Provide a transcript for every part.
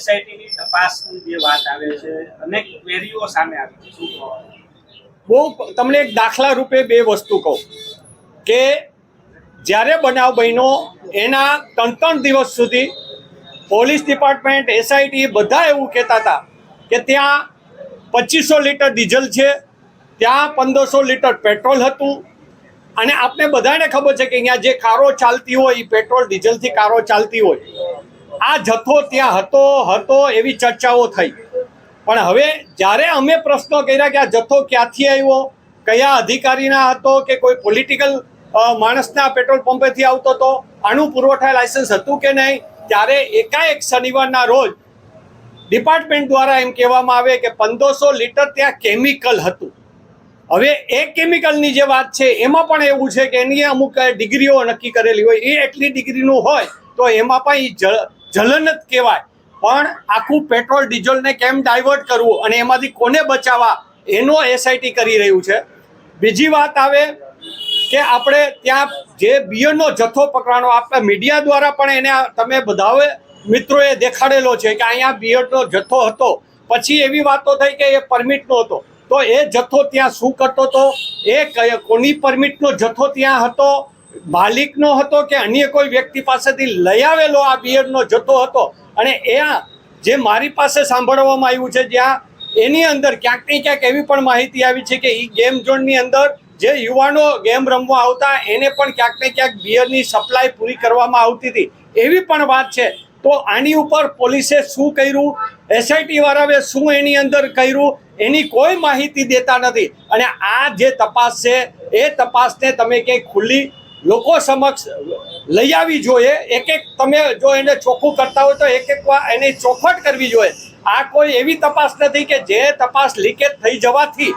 એસઆઈટીની તપાસની જે વાત આવે છે, અનેક ક્વેરીઓ સામે આવી છે, શું કહો? બહુ તમને એક દાખલા રૂપે બે વસ્તુ કહું કે જ્યારે બનાવ બન્યો એના 3 દિવસ સુધી પોલીસ ડિપાર્ટમેન્ટ, એસઆઈટી બધા એવું કહેતા હતા કે ત્યાં 2500 લીટર ડીઝલ છે, ત્યાં 1500 લીટર પેટ્રોલ હતું. અને આપણે બધાને ખબર છે કે અહીંયા જે કારો ચાલતી હોય એ પેટ્રોલ ડીઝલથી કારો ચાલતી હોય. આ જથ્થો ત્યાં હતો એવી ચર્ચાઓ થઈ. પણ હવે જ્યારે અમે પ્રશ્નો કર્યા કે આ જથ્થો ક્યાંથી આવ્યો, કયા અધિકારીના હતો કે કોઈ પોલિટિકલ માણસના પેટ્રોલ પંપેથી આવતો હતો, આનું પુરવઠા લાયસન્સ હતું કે નહીં, ત્યારે એકાએક શનિવારના રોજ ડિપાર્ટમેન્ટ દ્વારા એમ કહેવામાં આવે કે 1500 લીટર ત્યાં કેમિકલ હતું. હવે એ કેમિકલની જે વાત છે એમાં પણ એવું છે કે એની અમુક ડિગ્રીઓ નક્કી કરેલી હોય, એ એટલી ડિગ્રીનું હોય તો એમાં પણ જલન જ કહેવાય. પણ આખું પેટ્રોલ ડીઝલને કેમ ડાયવર્ટ કરવું અને એમાંથી કોને બચાવવા એનો એસઆઈટી કરી રહ્યું છે. બીજી વાત આવે કે આપણે ત્યાં જે બિયરનો જથ્થો પકડવાનો, આપણા મીડિયા દ્વારા પણ એને તમે બધાએ મિત્રોએ દેખાડેલો છે કે અહીંયા બિયરનો જથ્થો હતો. પછી એવી વાતો થઈ કે એ પરમિટનો હતો, તો એ જથ્થો ત્યાં શું કરતો હતો, એ કોની પરમિટનો જથ્થો ત્યાં હતો, માલિકનો હતો કે અન્ય કોઈ વ્યક્તિ પાસેથી લઈ આવેલો આ બિયરનો જથ્થો હતો. અને એ જે મારી પાસે સાંભળવામાં આવ્યું છે, જ્યાં એની અંદર ક્યાંક ને ક્યાંક એવી પણ માહિતી આવી છે કે એ ગેમ ઝોનની અંદર જે યુવાનો ગેમ રમવા આવતા એને પણ ક્યાંક ને ક્યાંક બિયરની સપ્લાય પૂરી કરવામાં આવતી હતી, એવી પણ વાત છે. તો આની ઉપર પોલીસે શું કર્યું, એસઆઈટી વાળાએ શું એની અંદર કર્યું, એની કોઈ માહિતી દેતા નથી. અને આ જે તપાસ છે એ તપાસને તમે ક્યાંય ખુલ્લી લોકો સમક્ષ લઈ આવી જોઈએ. એક તમે જો એને ચોખ્ખું કરતા હોય તો એક વાર એની ચોખવટ કરવી જોઈએ. આ કોઈ એવી તપાસ નથી કે જે તપાસ લીકેજ થઈ જવાથી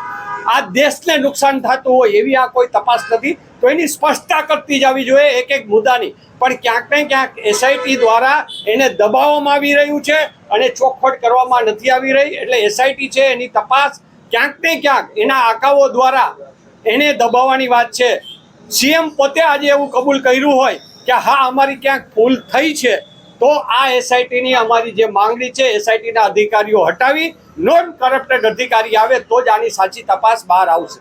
આ દેશને નુકસાન થતું હોય, એવી આ કોઈ તપાસ નથી. તો એની સ્પષ્ટતા કરતી જવી જોઈએ એક મુદ્દાની. પણ ક્યાંક ને ક્યાંક એસઆઈટી દ્વારા એને દબાવવામાં આવી રહ્યું છે અને ચોખવટ કરવામાં નથી આવી રહી. એટલે એસઆઈટી છે એની તપાસ ક્યાંક ને ક્યાંક એના આકાઓ દ્વારા એને દબાવવાની વાત છે. સીએમ પોતે આજે એવું કબૂલ કર્યું હોય કે હા અમારી ક્યાંક ભૂલ થઈ છે, તો આ એસઆઈટીની અમારી જે માંગણી છે, એસઆઈટીના અધિકારીઓ હટાવી નોન કરપ્ટેડ અધિકારી આવે તો જ આની સાચી તપાસ બહાર આવશે.